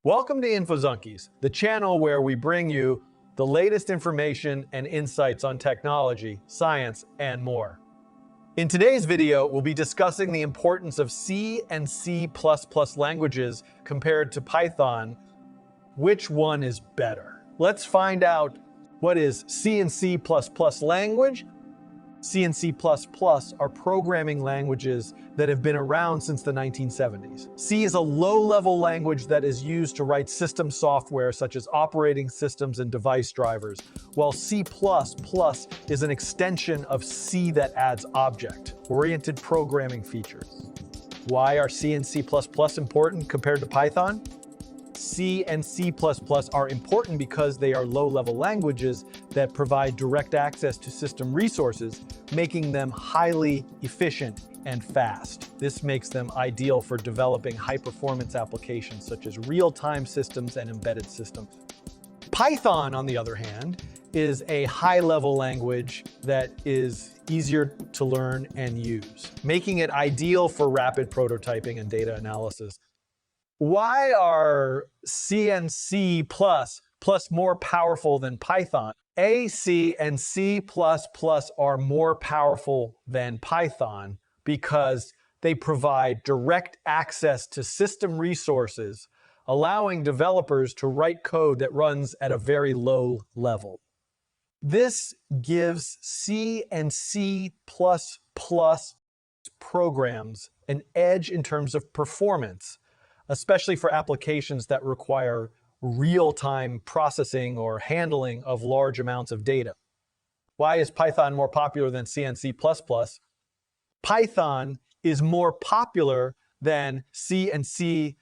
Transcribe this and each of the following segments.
Welcome to Infozunkies, the channel where we bring you the latest information and insights on technology, science, and more. In today's video, we'll be discussing the importance of C and C++ languages compared to Python. Which one is better? Let's find out what is C and C++ language. C and C++ are programming languages that have been around since the 1970s. C is a low-level language that is used to write system software such as operating systems and device drivers, while C++ is an extension of C that adds object-oriented programming features. Why are C and C++ important compared to Python? C and C++ are important because they are low-level languages that provide direct access to system resources, making them highly efficient and fast. This makes them ideal for developing high-performance applications such as real-time systems and embedded systems. Python, on the other hand, is a high-level language that is easier to learn and use, making it ideal for rapid prototyping and data analysis. Why are C and C++ more powerful than Python? C and C++ are more powerful than Python because they provide direct access to system resources, allowing developers to write code that runs at a very low level. This gives C and C++ programs an edge in terms of performance, especially for applications that require real-time processing or handling of large amounts of data. Why is Python more popular than C and C++? Python is more popular than C and C++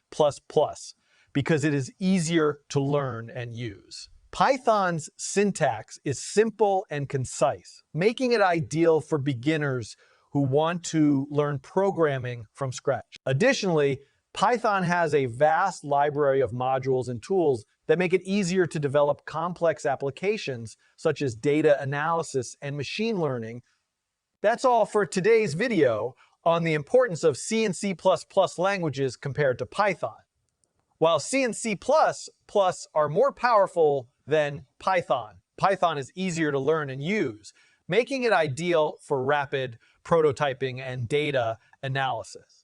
because it is easier to learn and use. Python's syntax is simple and concise, making it ideal for beginners who want to learn programming from scratch. Additionally, Python has a vast library of modules and tools that make it easier to develop complex applications such as data analysis and machine learning. That's all for today's video on the importance of C and C++ languages compared to Python. While C and C++ are more powerful than Python, Python is easier to learn and use, making it ideal for rapid prototyping and data analysis.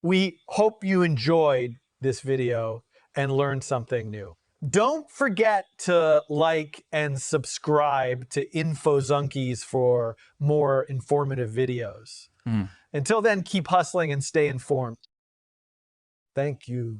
We hope you enjoyed this video and learned something new. Don't forget to like and subscribe to Infozunkies for more informative videos. Until then, keep hustling and stay informed. Thank you.